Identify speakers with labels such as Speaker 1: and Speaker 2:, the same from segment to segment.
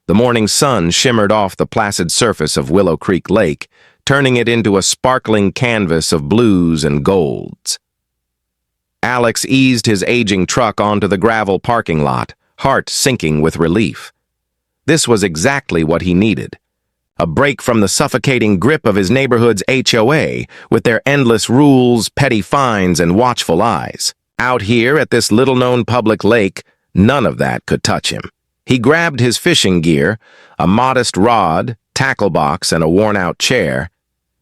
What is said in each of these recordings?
Speaker 1: The morning sun shimmered off the placid surface of Willow Creek Lake, turning it into a sparkling canvas of blues and golds. Alex eased his aging truck onto the gravel parking lot, heart sinking with relief. This was exactly what he needed. A break from the suffocating grip of his neighborhood's HOA, with their endless rules, petty fines, and watchful eyes. Out here at this little-known public lake, none of that could touch him. He grabbed his fishing gear, a modest rod, tackle box, and a worn-out chair,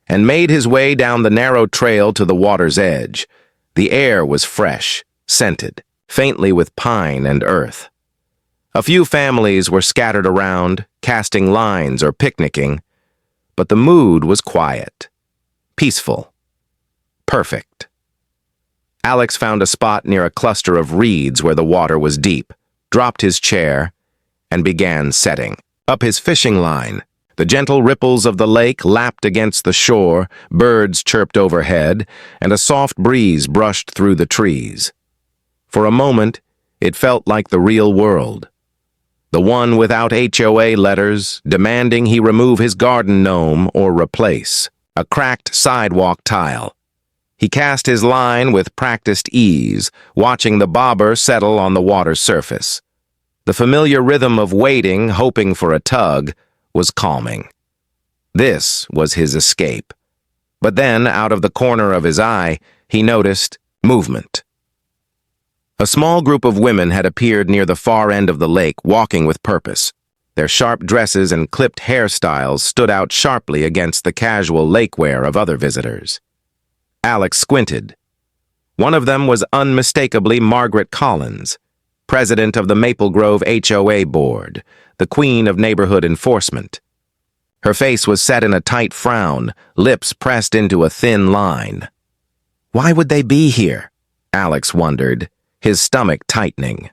Speaker 1: and made his way down the narrow trail to the water's edge. The air was fresh, scented, faintly with pine and earth. A few families were scattered around, casting lines or picnicking, but the mood was quiet, peaceful, perfect. Alex found a spot near a cluster of reeds where the water was deep, dropped his chair, and began setting up his fishing line. The gentle ripples of the lake lapped against the shore, birds chirped overhead, and a soft breeze brushed through the trees. For a moment, it felt like the real world. The one without HOA letters, demanding he remove his garden gnome or replace a cracked sidewalk tile. He cast his line with practiced ease, watching the bobber settle on the water's surface. The familiar rhythm of waiting, hoping for a tug, was calming. This was his escape. But then, out of the corner of his eye, he noticed movement. A small group of women had appeared near the far end of the lake, walking with purpose. Their sharp dresses and clipped hairstyles stood out sharply against the casual lakewear of other visitors. Alex squinted. One of them was unmistakably Margaret Collins, president of the Maple Grove HOA board, the queen of neighborhood enforcement. Her face was set in a tight frown, lips pressed into a thin line. Why would they be here? Alex wondered, his stomach tightening.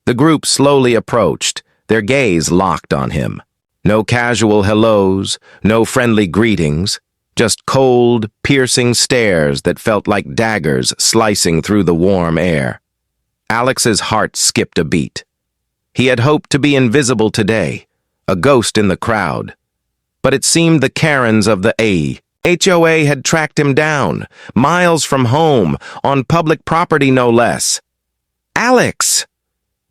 Speaker 1: The group slowly approached, their gaze locked on him. No casual hellos, no friendly greetings, just cold, piercing stares that felt like daggers slicing through the warm air. Alex's heart skipped a beat. He had hoped to be invisible today, a ghost in the crowd. But it seemed the Karens of the HOA had tracked him down, miles from home, on public property no less. Alex!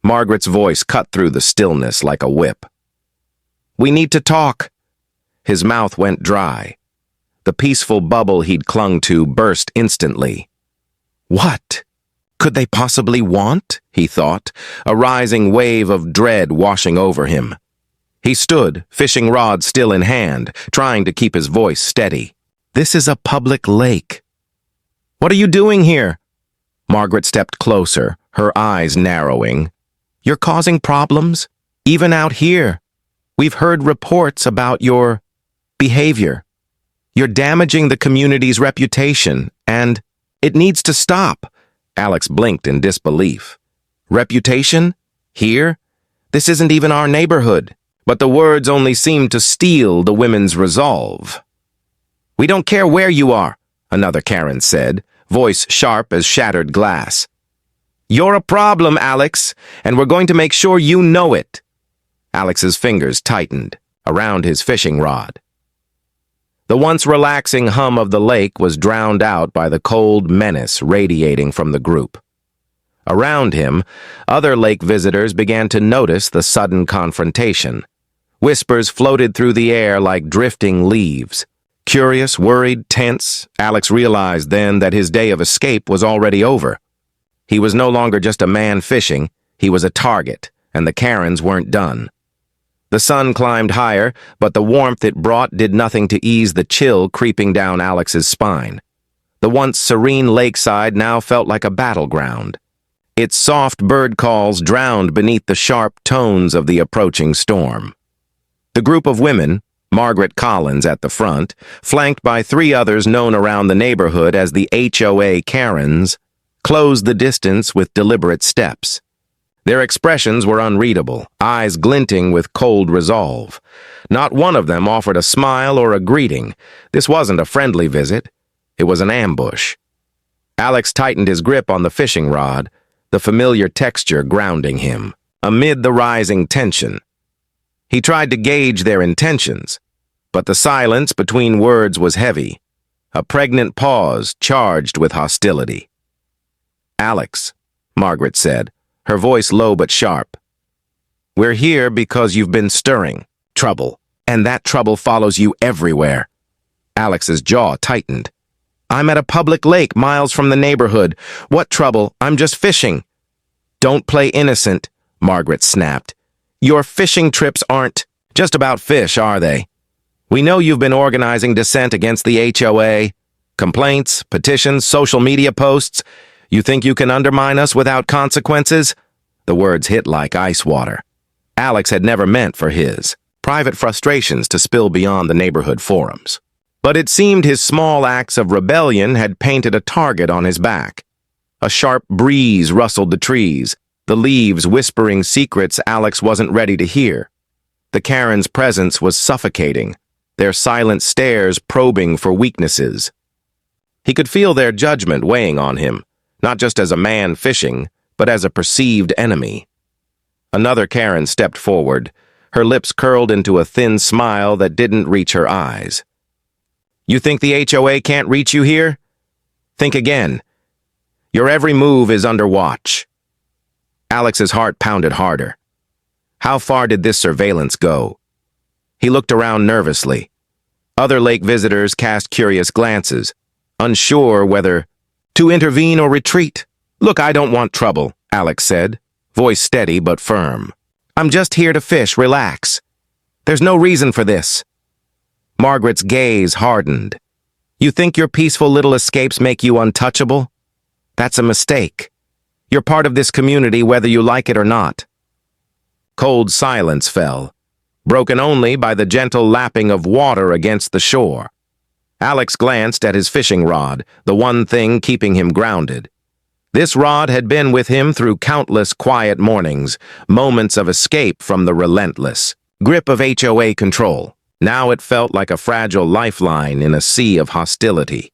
Speaker 1: Margaret's voice cut through the stillness like a whip. We need to talk. His mouth went dry. The peaceful bubble he'd clung to burst instantly. What could they possibly want? He thought, a rising wave of dread washing over him. He stood, fishing rod still in hand, trying to keep his voice steady. This is a public lake. What are you doing here? Margaret stepped closer, her eyes narrowing. You're causing problems, even out here. We've heard reports about your behavior. You're damaging the community's reputation, and it needs to stop. Alex blinked in disbelief. Reputation? Here? This isn't even our neighborhood. But the words only seemed to steel the women's resolve. We don't care where you are, another Karen said, voice sharp as shattered glass. You're a problem, Alex, and we're going to make sure you know it. Alex's fingers tightened around his fishing rod. The once relaxing hum of the lake was drowned out by the cold menace radiating from the group. Around him, other lake visitors began to notice the sudden confrontation. Whispers floated through the air like drifting leaves. Curious, worried, tense, Alex realized then that his day of escape was already over. He was no longer just a man fishing, he was a target, and the Karens weren't done. The sun climbed higher, but the warmth it brought did nothing to ease the chill creeping down Alex's spine. The once serene lakeside now felt like a battleground. Its soft bird calls drowned beneath the sharp tones of the approaching storm. The group of women, Margaret Collins at the front, flanked by three others known around the neighborhood as the HOA Karens, closed the distance with deliberate steps. Their expressions were unreadable, eyes glinting with cold resolve. Not one of them offered a smile or a greeting. This wasn't a friendly visit. It was an ambush. Alex tightened his grip on the fishing rod, the familiar texture grounding him. Amid the rising tension, He tried to gauge their intentions, but the silence between words was heavy, a pregnant pause charged with hostility. "Alex," Margaret said, her voice low but sharp. "We're here because you've been stirring trouble, and that trouble follows you everywhere." Alex's jaw tightened. "I'm at a public lake miles from the neighborhood. What trouble? I'm just fishing." "Don't play innocent," Margaret snapped. "Your fishing trips aren't just about fish, are they? We know you've been organizing dissent against the HOA. Complaints, petitions, social media posts. You think you can undermine us without consequences?" The words hit like ice water. Alex had never meant for his private frustrations to spill beyond the neighborhood forums. But it seemed his small acts of rebellion had painted a target on his back. A sharp breeze rustled the trees, the leaves whispering secrets Alex wasn't ready to hear. The Karen's presence was suffocating, their silent stares probing for weaknesses. He could feel their judgment weighing on him, not just as a man fishing, but as a perceived enemy. Another Karen stepped forward, her lips curled into a thin smile that didn't reach her eyes. "You think the HOA can't reach you here? Think again. Your every move is under watch." Alex's heart pounded harder. How far did this surveillance go? He looked around nervously. Other lake visitors cast curious glances, unsure whether to intervene or retreat. "Look, I don't want trouble," Alex said, voice steady but firm. "I'm just here to fish, relax. There's no reason for this." Margaret's gaze hardened. "You think your peaceful little escapes make you untouchable? That's a mistake. You're part of this community whether you like it or not." Cold silence fell, broken only by the gentle lapping of water against the shore. Alex glanced at his fishing rod, the one thing keeping him grounded. This rod had been with him through countless quiet mornings, moments of escape from the relentless grip of HOA control. Now it felt like a fragile lifeline in a sea of hostility.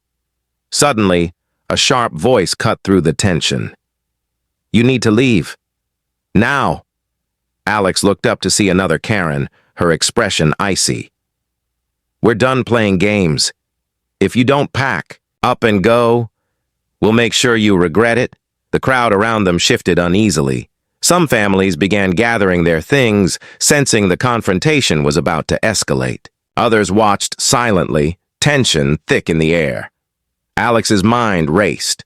Speaker 1: Suddenly, a sharp voice cut through the tension. "You need to leave. Now." Alex looked up to see another Karen, her expression icy. "We're done playing games. If you don't pack, up and go, we'll make sure you regret it." The crowd around them shifted uneasily. Some families began gathering their things, sensing the confrontation was about to escalate. Others watched silently, tension thick in the air. Alex's mind raced.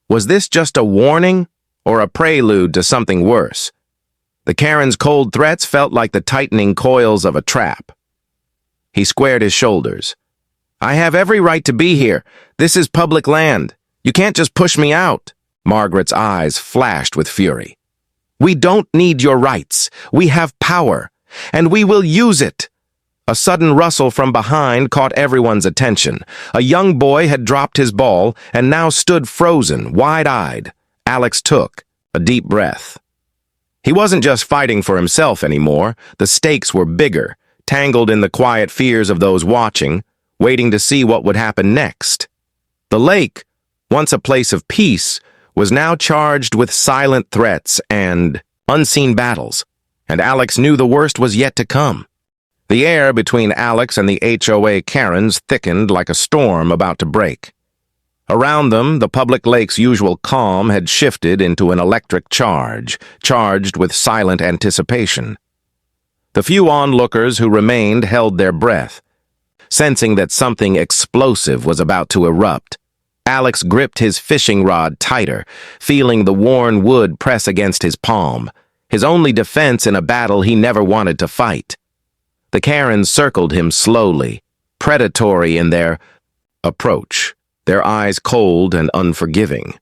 Speaker 1: Was this just a warning or a prelude to something worse? The Karen's cold threats felt like the tightening coils of a trap. He squared his shoulders. "I have every right to be here. This is public land. You can't just push me out." Margaret's eyes flashed with fury. "We don't need your rights. We have power, and we will use it." A sudden rustle from behind caught everyone's attention. A young boy had dropped his ball and now stood frozen, wide-eyed. Alex took a deep breath. He wasn't just fighting for himself anymore. The stakes were bigger, tangled in the quiet fears of those watching, waiting to see what would happen next. The lake, once a place of peace, was now charged with silent threats and unseen battles, and Alex knew the worst was yet to come. The air between Alex and the HOA Karens thickened like a storm about to break. Around them, the public lake's usual calm had shifted into an electric charge, charged with silent anticipation. The few onlookers who remained held their breath, sensing that something explosive was about to erupt. Alex gripped his fishing rod tighter, feeling the worn wood press against his palm, his only defense in a battle he never wanted to fight. The Karens circled him slowly, predatory in their approach, their eyes cold and unforgiving.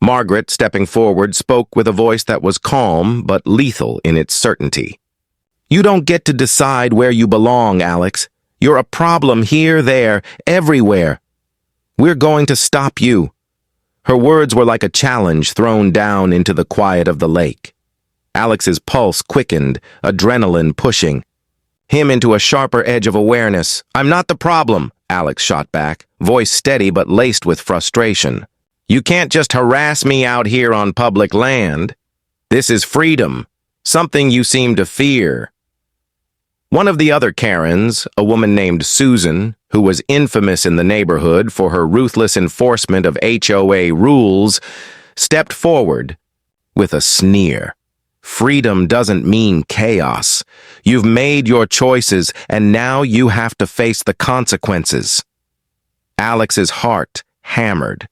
Speaker 1: Margaret, stepping forward, spoke with a voice that was calm but lethal in its certainty. "You don't get to decide where you belong, Alex. You're a problem here, there, everywhere. We're going to stop you." Her words were like a challenge thrown down into the quiet of the lake. Alex's pulse quickened, adrenaline pushing him into a sharper edge of awareness. "I'm not the problem," Alex shot back, voice steady but laced with frustration. "You can't just harass me out here on public land. This is freedom, something you seem to fear." One of the other Karens, a woman named Susan, who was infamous in the neighborhood for her ruthless enforcement of HOA rules, stepped forward with a sneer. Freedom doesn't mean chaos. You've made your choices, and now you have to face the consequences. Alex's heart hammered.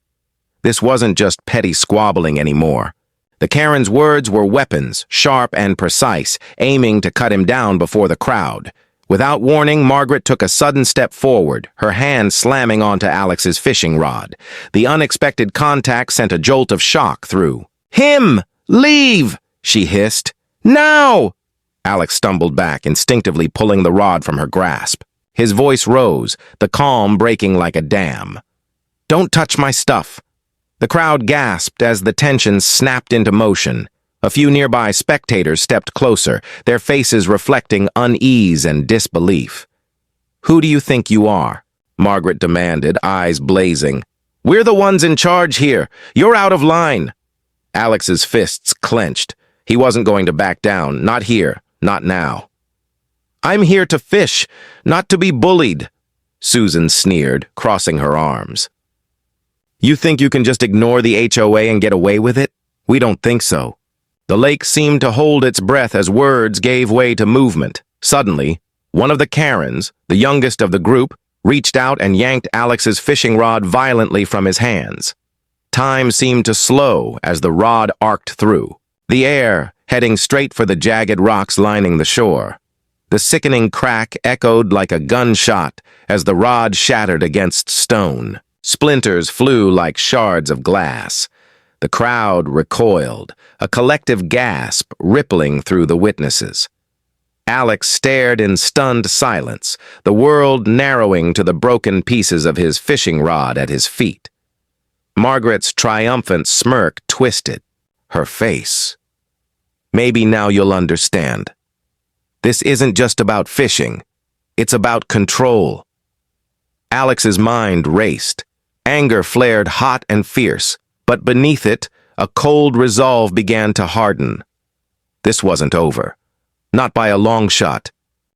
Speaker 1: This wasn't just petty squabbling anymore. The Karen's words were weapons, sharp and precise, aiming to cut him down before the crowd. Without warning, Margaret took a sudden step forward, her hand slamming onto Alex's fishing rod. The unexpected contact sent a jolt of shock through. "Him! Leave!" she hissed. "Now!" Alex stumbled back, instinctively pulling the rod from her grasp. His voice rose, the calm breaking like a dam. "Don't touch my stuff." The crowd gasped as the tension snapped into motion. A few nearby spectators stepped closer, their faces reflecting unease and disbelief. "Who do you think you are?" Margaret demanded, eyes blazing. "We're the ones in charge here. You're out of line." Alex's fists clenched. He wasn't going to back down. Not here. Not now. "I'm here to fish, not to be bullied," Susan sneered, crossing her arms. "You think you can just ignore the HOA and get away with it? We don't think so." The lake seemed to hold its breath as words gave way to movement. Suddenly, one of the Karens, the youngest of the group, reached out and yanked Alex's fishing rod violently from his hands. Time seemed to slow as the rod arced through the air, heading straight for the jagged rocks lining the shore. The sickening crack echoed like a gunshot as the rod shattered against stone. Splinters flew like shards of glass. The crowd recoiled, a collective gasp rippling through the witnesses. Alex stared in stunned silence, the world narrowing to the broken pieces of his fishing rod at his feet. Margaret's triumphant smirk twisted her face. "Maybe now you'll understand. This isn't just about fishing. It's about control." Alex's mind raced. Anger flared hot and fierce, but beneath it, a cold resolve began to harden. This wasn't over. Not by a long shot.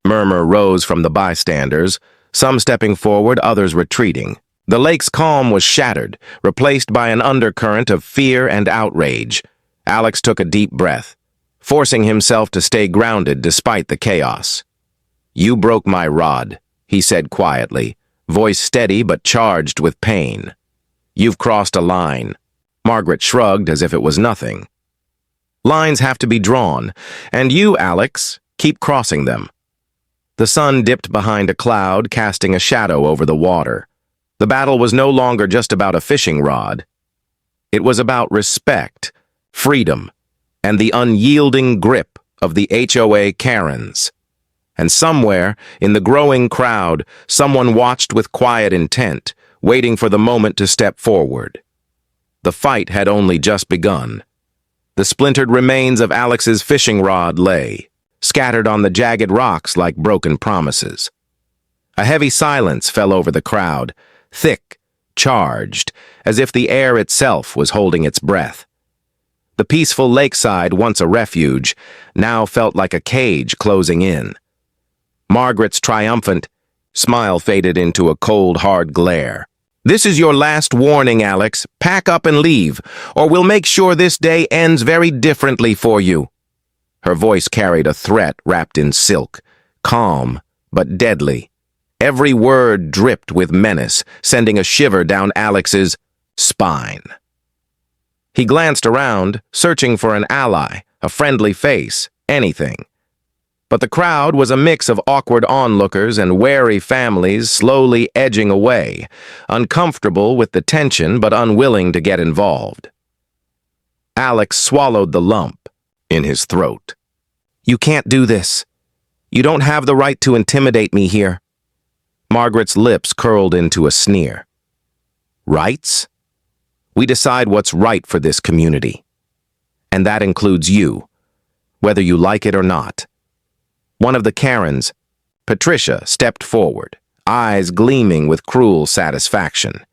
Speaker 1: Murmur rose from the bystanders, some stepping forward, others retreating. The lake's calm was shattered, replaced by an undercurrent of fear and outrage. Alex took a deep breath, forcing himself to stay grounded despite the chaos. "You broke my rod," he said quietly, voice steady but charged with pain. "You've crossed a line." Margaret shrugged as if it was nothing. "Lines have to be drawn, and you, Alex, keep crossing them." The sun dipped behind a cloud, casting a shadow over the water. The battle was no longer just about a fishing rod. It was about respect, freedom, and the unyielding grip of the HOA Karens. And somewhere, in the growing crowd, someone watched with quiet intent, waiting for the moment to step forward. The fight had only just begun. The splintered remains of Alex's fishing rod lay, scattered on the jagged rocks like broken promises. A heavy silence fell over the crowd, thick, charged, as if the air itself was holding its breath. The peaceful lakeside, once a refuge, now felt like a cage closing in. Margaret's triumphant smile faded into a cold, hard glare. "This is your last warning, Alex. Pack up and leave, or we'll make sure this day ends very differently for you." Her voice carried a threat wrapped in silk, calm but deadly. Every word dripped with menace, sending a shiver down Alex's spine. He glanced around, searching for an ally, a friendly face, anything. But the crowd was a mix of awkward onlookers and wary families slowly edging away, uncomfortable with the tension but unwilling to get involved. Alex swallowed the lump in his throat. "You can't do this. You don't have the right to intimidate me here." Margaret's lips curled into a sneer. "Rights? We decide what's right for this community. And that includes you, whether you like it or not." One of the Karens, Patricia, stepped forward, eyes gleaming with cruel satisfaction.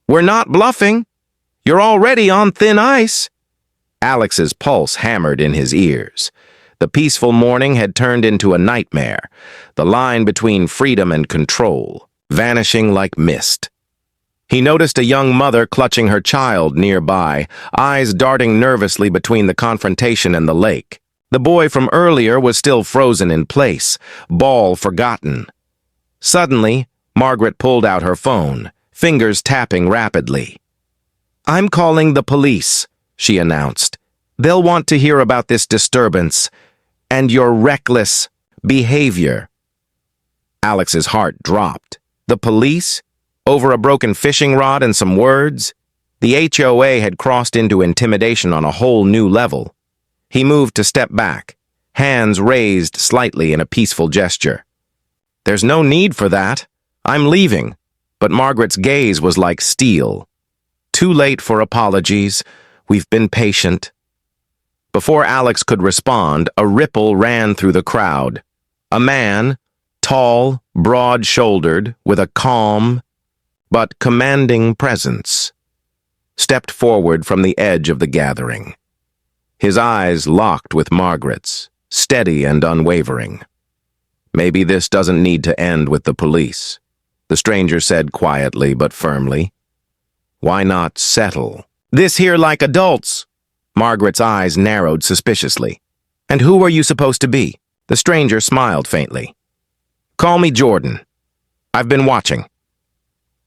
Speaker 1: "We're not bluffing. You're already on thin ice." Alex's pulse hammered in his ears. The peaceful morning had turned into a nightmare, the line between freedom and control, vanishing like mist. He noticed a young mother clutching her child nearby, eyes darting nervously between the confrontation and the lake. The boy from earlier was still frozen in place, ball forgotten. Suddenly, Margaret pulled out her phone, fingers tapping rapidly. "I'm calling the police," she announced. "They'll want to hear about this disturbance and your reckless behavior." Alex's heart dropped. The police? Over a broken fishing rod and some words? The HOA had crossed into intimidation on a whole new level. He moved to step back, hands raised slightly in a peaceful gesture. "There's no need for that. I'm leaving." But Margaret's gaze was like steel. "Too late for apologies. We've been patient." Before Alex could respond, a ripple ran through the crowd. A man, tall, broad-shouldered, with a calm but commanding presence, stepped forward from the edge of the gathering. His eyes locked with Margaret's, steady and unwavering. "Maybe this doesn't need to end with the police," the stranger said quietly but firmly. "Why not settle this here like adults?" Margaret's eyes narrowed suspiciously. "And who are you supposed to be?" The stranger smiled faintly. "Call me Jordan. I've been watching."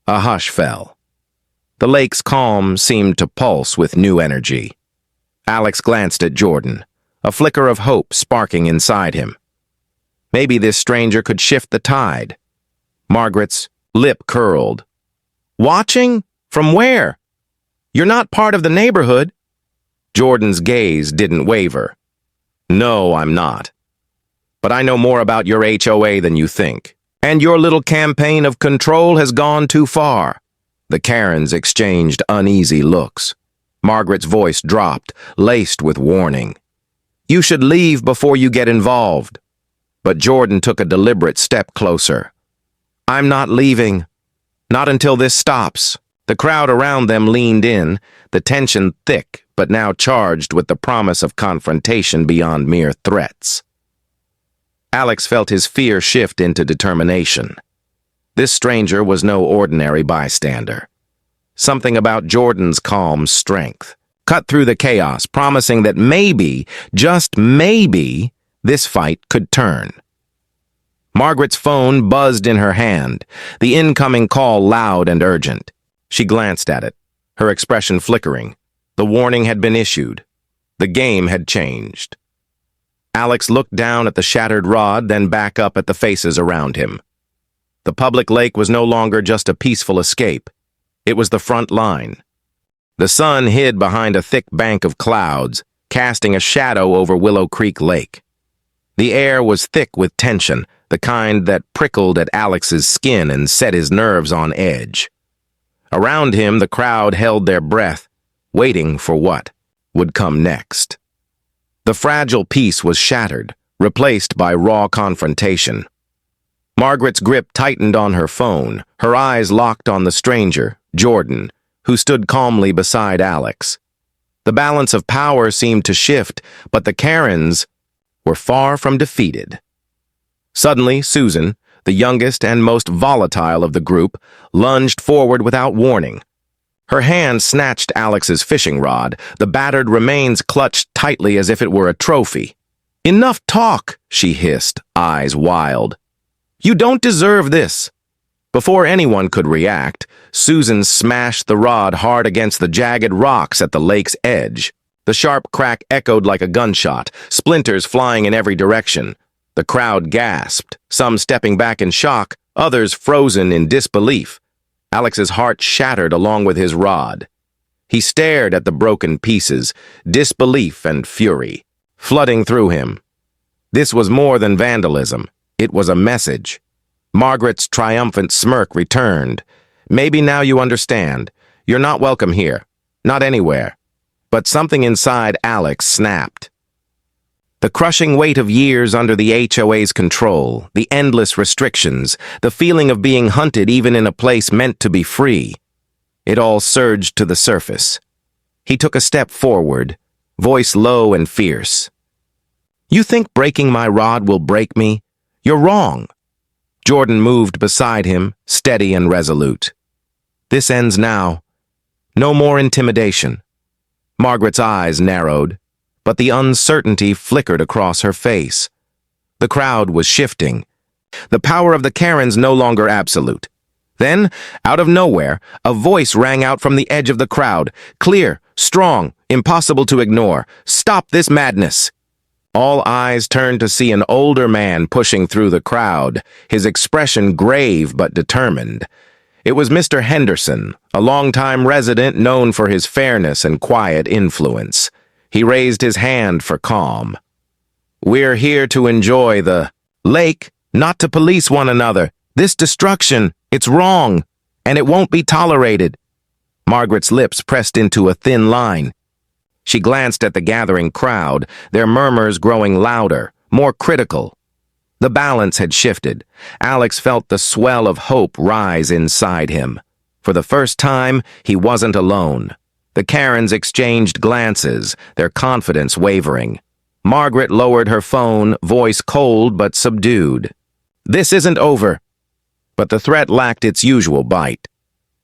Speaker 1: A hush fell. The lake's calm seemed to pulse with new energy. Alex glanced at Jordan, a flicker of hope sparking inside him. Maybe this stranger could shift the tide. Margaret's lip curled. "Watching? From where? You're not part of the neighborhood." Jordan's gaze didn't waver. "No, I'm not. But I know more about your HOA than you think. And your little campaign of control has gone too far." The Karens exchanged uneasy looks. Margaret's voice dropped, laced with warning. "You should leave before you get involved." But Jordan took a deliberate step closer. "I'm not leaving. Not until this stops." The crowd around them leaned in, the tension thick but now charged with the promise of confrontation beyond mere threats. Alex felt his fear shift into determination. This stranger was no ordinary bystander. Something about Jordan's calm strength cut through the chaos, promising that maybe, just maybe, this fight could turn. Margaret's phone buzzed in her hand, the incoming call loud and urgent. She glanced at it, her expression flickering. The warning had been issued. The game had changed. Alex looked down at the shattered rod, then back up at the faces around him. The public lake was no longer just a peaceful escape. It was the front line. The sun hid behind a thick bank of clouds, casting a shadow over Willow Creek Lake. The air was thick with tension, the kind that prickled at Alex's skin and set his nerves on edge. Around him, the crowd held their breath, waiting for what would come next. The fragile peace was shattered, replaced by raw confrontation. Margaret's grip tightened on her phone, her eyes locked on the stranger, Jordan, who stood calmly beside Alex. The balance of power seemed to shift, but the Karens were far from defeated. Suddenly, Susan, the youngest and most volatile of the group, lunged forward without warning. Her hand snatched Alex's fishing rod, the battered remains clutched tightly as if it were a trophy. "Enough talk," she hissed, eyes wild. "You don't deserve this." Before anyone could react, Susan smashed the rod hard against the jagged rocks at the lake's edge. The sharp crack echoed like a gunshot, splinters flying in every direction. The crowd gasped, some stepping back in shock, others frozen in disbelief. Alex's heart shattered along with his rod. He stared at the broken pieces, disbelief and fury, flooding through him. This was more than vandalism. It was a message. Margaret's triumphant smirk returned. "Maybe now you understand. You're not welcome here. Not anywhere." But something inside Alex snapped. The crushing weight of years under the HOA's control, the endless restrictions, the feeling of being hunted even in a place meant to be free. It all surged to the surface. He took a step forward, voice low and fierce. You think breaking my rod will break me? You're wrong. Jordan moved beside him, steady and resolute. This ends now. No more intimidation. Margaret's eyes narrowed, but the uncertainty flickered across her face. The crowd was shifting. The power of the Karens no longer absolute. Then, out of nowhere, a voice rang out from the edge of the crowd. Clear, strong, impossible to ignore. Stop this madness! All eyes turned to see an older man pushing through the crowd, his expression grave but determined. It was Mr. Henderson, a longtime resident known for his fairness and quiet influence. He raised his hand for calm. We're here to enjoy the lake, not to police one another. This destruction, it's wrong, and it won't be tolerated. Margaret's lips pressed into a thin line. She glanced at the gathering crowd, their murmurs growing louder, more critical. The balance had shifted. Alex felt the swell of hope rise inside him. For the first time, he wasn't alone. The Karens exchanged glances, their confidence wavering. Margaret lowered her phone, voice cold but subdued. This isn't over. But the threat lacked its usual bite.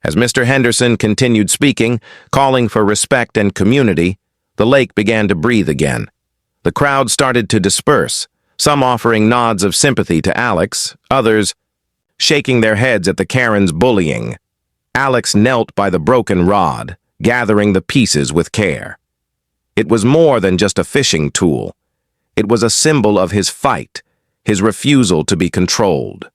Speaker 1: As Mr. Henderson continued speaking, calling for respect and community, the lake began to breathe again. The crowd started to disperse, some offering nods of sympathy to Alex, others shaking their heads at the Karen's bullying. Alex knelt by the broken rod, gathering the pieces with care. It was more than just a fishing tool. It was a symbol of his fight, his refusal to be controlled.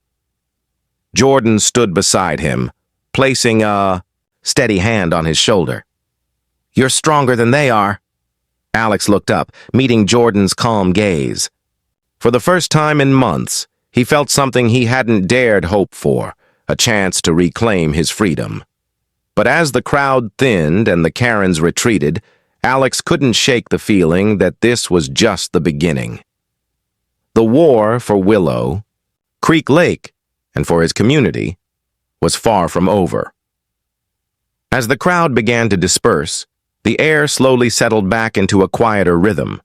Speaker 1: Jordan stood beside him, placing a steady hand on his shoulder. You're stronger than they are. Alex looked up, meeting Jordan's calm gaze. For the first time in months, he felt something he hadn't dared hope for, a chance to reclaim his freedom. But as the crowd thinned and the Karens retreated, Alex couldn't shake the feeling that this was just the beginning. The war for Willow, Creek Lake, and for his community, was far from over. As the crowd began to disperse, the air slowly settled back into a quieter rhythm.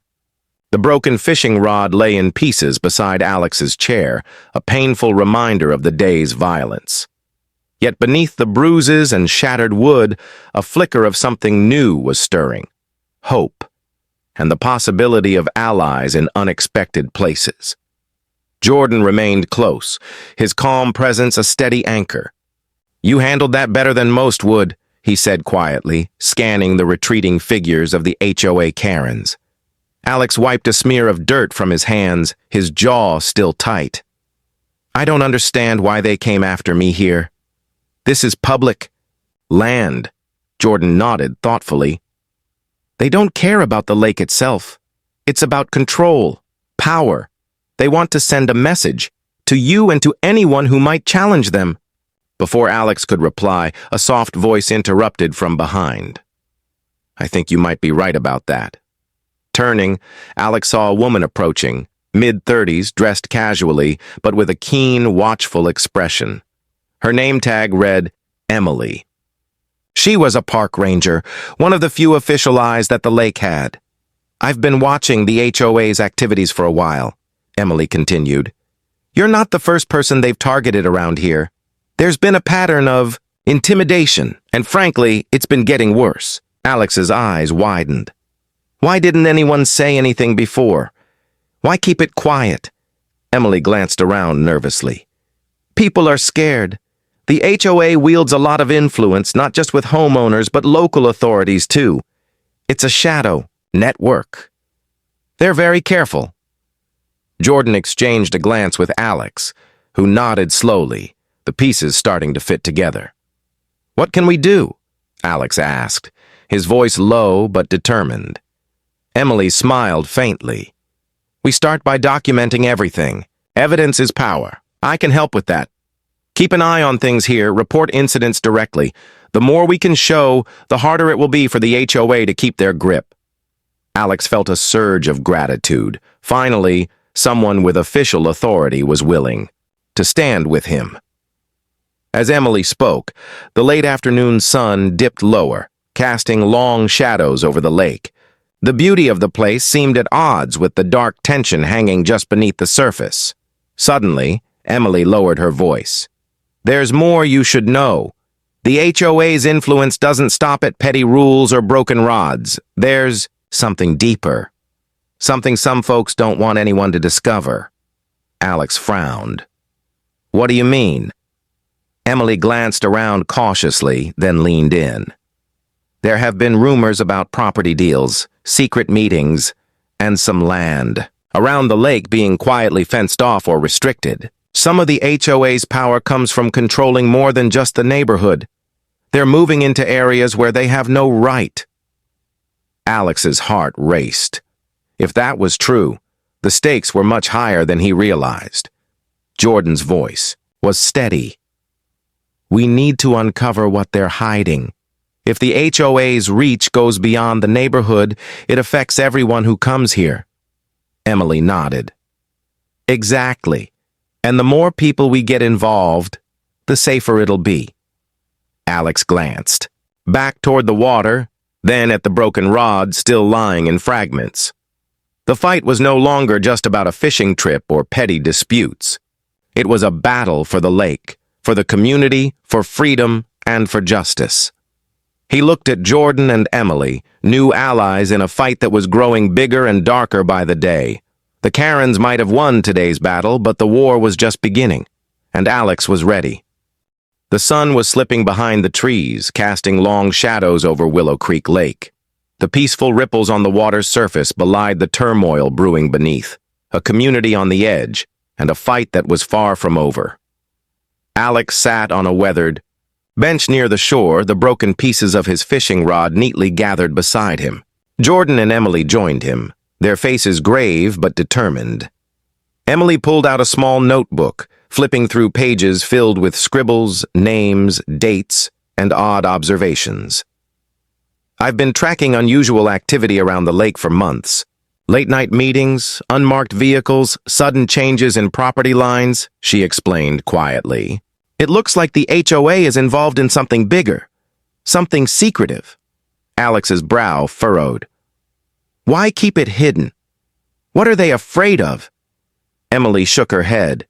Speaker 1: The broken fishing rod lay in pieces beside Alex's chair, a painful reminder of the day's violence. Yet beneath the bruises and shattered wood, a flicker of something new was stirring. Hope, and the possibility of allies in unexpected places. Jordan remained close, his calm presence a steady anchor. You handled that better than most would, he said quietly, scanning the retreating figures of the HOA Karens. Alex wiped a smear of dirt from his hands, his jaw still tight. I don't understand why they came after me here. This is public land. Jordan nodded thoughtfully. They don't care about the lake itself. It's about control, power. They want to send a message to you and to anyone who might challenge them. Before Alex could reply, a soft voice interrupted from behind. I think you might be right about that. Turning, Alex saw a woman approaching, mid-30s, dressed casually, but with a keen, watchful expression. Her name tag read, Emily. She was a park ranger, one of the few official eyes that the lake had. I've been watching the HOA's activities for a while, Emily continued. You're not the first person they've targeted around here. There's been a pattern of intimidation, and frankly, it's been getting worse. Alex's eyes widened. Why didn't anyone say anything before? Why keep it quiet? Emily glanced around nervously. People are scared. The HOA wields a lot of influence, not just with homeowners, but local authorities too. It's a shadow network. They're very careful. Jordan exchanged a glance with Alex, who nodded slowly, the pieces starting to fit together. What can we do? Alex asked, his voice low but determined. Emily smiled faintly. We start by documenting everything. Evidence is power. I can help with that. Keep an eye on things here, report incidents directly. The more we can show, the harder it will be for the HOA to keep their grip. Alex felt a surge of gratitude. Finally, someone with official authority was willing to stand with him. As Emily spoke, the late afternoon sun dipped lower, casting long shadows over the lake. The beauty of the place seemed at odds with the dark tension hanging just beneath the surface. Suddenly, Emily lowered her voice. "There's more you should know. The HOA's influence doesn't stop at petty rules or broken rods. There's something deeper. Something some folks don't want anyone to discover." Alex frowned. "What do you mean?" Emily glanced around cautiously, then leaned in. "There have been rumors about property deals, secret meetings, and some land around the lake being quietly fenced off or restricted. Some of the HOA's power comes from controlling more than just the neighborhood. They're moving into areas where they have no right." Alex's heart raced. If that was true, the stakes were much higher than he realized. Jordan's voice was steady. "We need to uncover what they're hiding. If the HOA's reach goes beyond the neighborhood, it affects everyone who comes here." Emily nodded. "Exactly. And the more people we get involved, the safer it'll be." Alex glanced, back toward the water, then at the broken rod still lying in fragments. The fight was no longer just about a fishing trip or petty disputes. It was a battle for the lake, for the community, for freedom, and for justice. He looked at Jordan and Emily, new allies in a fight that was growing bigger and darker by the day. The Karens might have won today's battle, but the war was just beginning, and Alex was ready. The sun was slipping behind the trees, casting long shadows over Willow Creek Lake. The peaceful ripples on the water's surface belied the turmoil brewing beneath, a community on the edge, and a fight that was far from over. Alex sat on a weathered bench near the shore, the broken pieces of his fishing rod neatly gathered beside him. Jordan and Emily joined him, their faces grave but determined. Emily pulled out a small notebook, flipping through pages filled with scribbles, names, dates, and odd observations. "I've been tracking unusual activity around the lake for months. Late-night meetings, unmarked vehicles, sudden changes in property lines," she explained quietly. "It looks like the HOA is involved in something bigger, something secretive." Alex's brow furrowed. "Why keep it hidden? What are they afraid of?" Emily shook her head.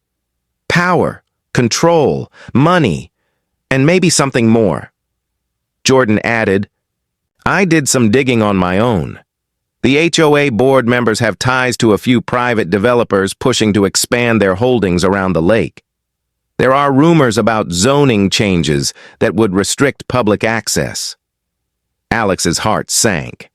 Speaker 1: "Power, control, money, and maybe something more." Jordan added, "I did some digging on my own. The HOA board members have ties to a few private developers pushing to expand their holdings around the lake. There are rumors about zoning changes that would restrict public access." Alex's heart sank.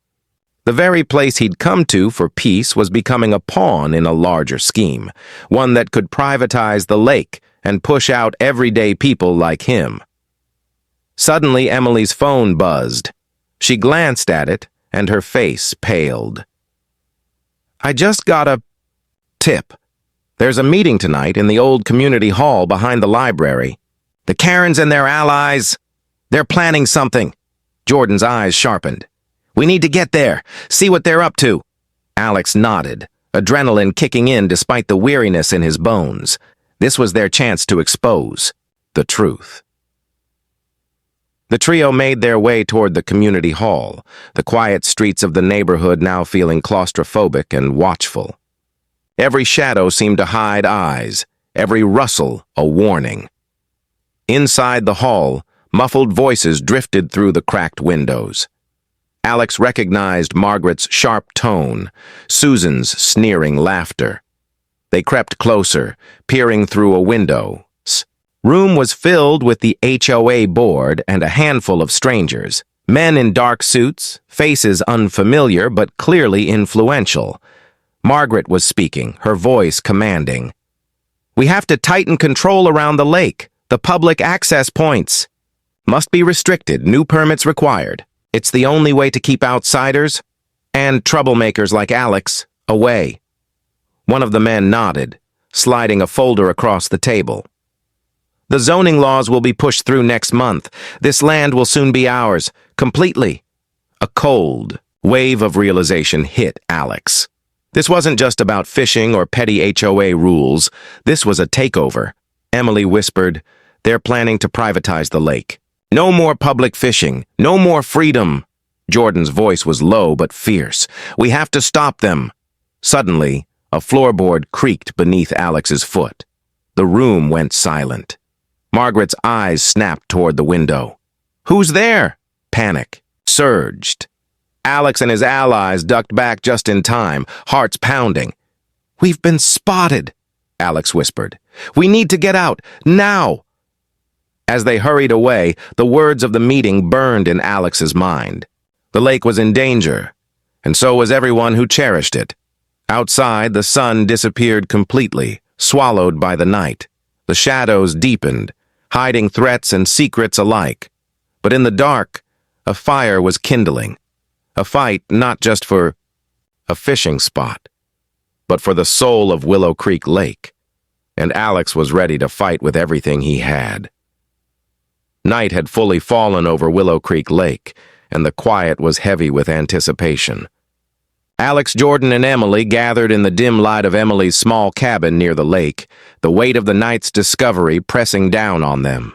Speaker 1: The very place he'd come to for peace was becoming a pawn in a larger scheme, one that could privatize the lake and push out everyday people like him. Suddenly, Emily's phone buzzed. She glanced at it, and her face paled. "I just got a tip. There's a meeting tonight in the old community hall behind the library. The Karens and their allies, they're planning something." Jordan's eyes sharpened. "We need to get there, see what they're up to." Alex nodded, adrenaline kicking in despite the weariness in his bones. This was their chance to expose the truth. The trio made their way toward the community hall, the quiet streets of the neighborhood now feeling claustrophobic and watchful. Every shadow seemed to hide eyes, every rustle a warning. Inside the hall, muffled voices drifted through the cracked windows. Alex recognized Margaret's sharp tone, Susan's sneering laughter. They crept closer, peering through a window. Room was filled with the HOA board and a handful of strangers, men in dark suits, faces unfamiliar but clearly influential. Margaret was speaking, her voice commanding. "We have to tighten control around the lake. The public access points must be restricted, new permits required. It's the only way to keep outsiders and troublemakers like Alex away." One of the men nodded, sliding a folder across the table. "The zoning laws will be pushed through next month. This land will soon be ours, completely." A cold wave of realization hit Alex. This wasn't just about fishing or petty HOA rules. This was a takeover. Emily whispered, "They're planning to privatize the lake. No more public fishing, no more freedom." Jordan's voice was low but fierce. "We have to stop them." Suddenly, a floorboard creaked beneath Alex's foot. The room went silent. Margaret's eyes snapped toward the window. "Who's there?" Panic surged. Alex and his allies ducked back just in time, hearts pounding. "We've been spotted," Alex whispered. "We need to get out, now!" As they hurried away, the words of the meeting burned in Alex's mind. The lake was in danger, and so was everyone who cherished it. Outside, the sun disappeared completely, swallowed by the night. The shadows deepened, hiding threats and secrets alike. But in the dark, a fire was kindling. A fight not just for a fishing spot, but for the soul of Willow Creek Lake. And Alex was ready to fight with everything he had. Night had fully fallen over Willow Creek Lake, and the quiet was heavy with anticipation. Alex, Jordan, and Emily gathered in the dim light of Emily's small cabin near the lake, the weight of the night's discovery pressing down on them.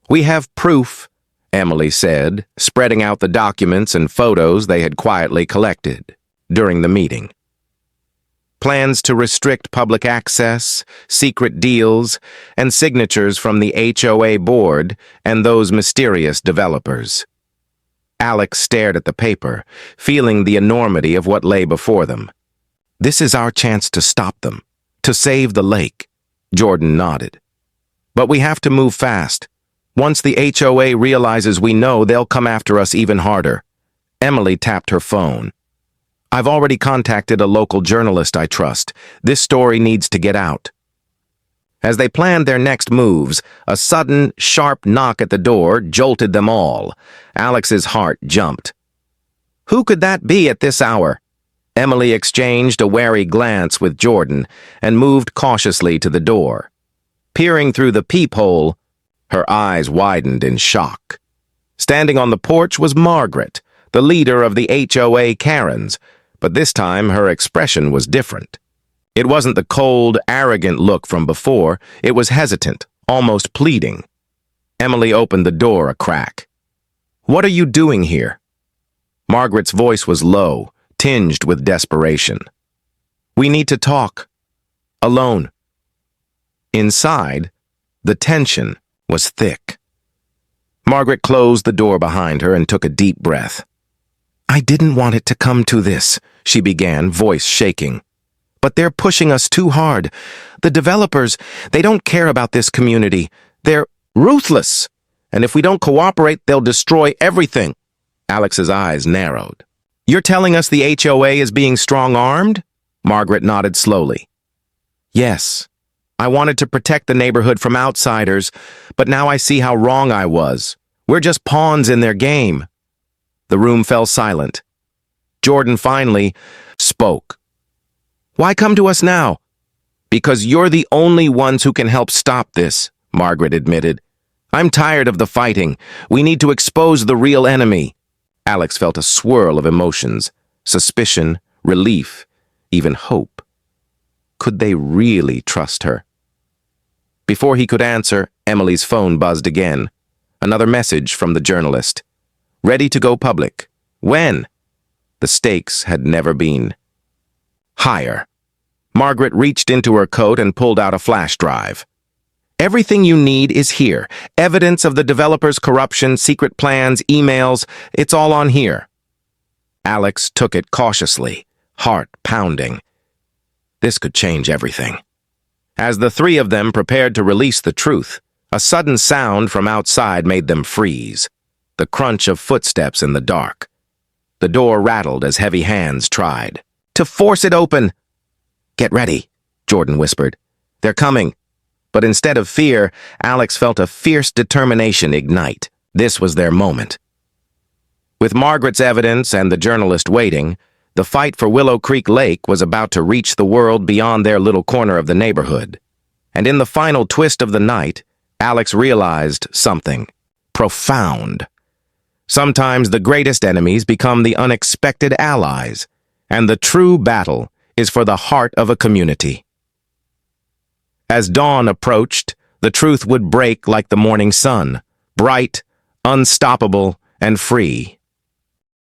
Speaker 1: "We have proof," Emily said, spreading out the documents and photos they had quietly collected during the meeting. Plans to restrict public access, secret deals, and signatures from the HOA board and those mysterious developers. Alex stared at the paper, feeling the enormity of what lay before them. "This is our chance to stop them, to save the lake," Jordan nodded. "But we have to move fast. Once the HOA realizes we know, they'll come after us even harder." Emily tapped her phone. "I've already contacted a local journalist I trust. This story needs to get out." As they planned their next moves, a sudden, sharp knock at the door jolted them all. Alex's heart jumped. "Who could that be at this hour?" Emily exchanged a wary glance with Jordan and moved cautiously to the door. Peering through the peephole, her eyes widened in shock. Standing on the porch was Margaret, the leader of the HOA Karens, but this time her expression was different. It wasn't the cold, arrogant look from before. It was hesitant, almost pleading. Emily opened the door a crack. "What are you doing here?" Margaret's voice was low, tinged with desperation. "We need to talk. Alone." Inside, the tension was thick. Margaret closed the door behind her and took a deep breath. "I didn't want it to come to this," she began, voice shaking. "But they're pushing us too hard. The developers, they don't care about this community. They're ruthless. And if we don't cooperate, they'll destroy everything." Alex's eyes narrowed. "You're telling us the HOA is being strong-armed?" Margaret nodded slowly. "Yes. I wanted to protect the neighborhood from outsiders, but now I see how wrong I was. We're just pawns in their game." The room fell silent. Jordan finally spoke. "Why come to us now?" "Because you're the only ones who can help stop this," Margaret admitted. "I'm tired of the fighting. We need to expose the real enemy." Alex felt a swirl of emotions, suspicion, relief, even hope. Could they really trust her? Before he could answer, Emily's phone buzzed again. Another message from the journalist. "Ready to go public. When?" The stakes had never been higher. Margaret reached into her coat and pulled out a flash drive. "Everything you need is here. Evidence of the developer's corruption, secret plans, emails, it's all on here." Alex took it cautiously, heart pounding. This could change everything. As the three of them prepared to release the truth, a sudden sound from outside made them freeze. The crunch of footsteps in the dark. The door rattled as heavy hands tried to force it open. "Get ready," Jordan whispered. "They're coming." But instead of fear, Alex felt a fierce determination ignite. This was their moment. With Margaret's evidence and the journalist waiting, the fight for Willow Creek Lake was about to reach the world beyond their little corner of the neighborhood. And in the final twist of the night, Alex realized something profound. Sometimes the greatest enemies become the unexpected allies, and the true battle is for the heart of a community. As dawn approached, the truth would break like the morning sun, bright, unstoppable, and free.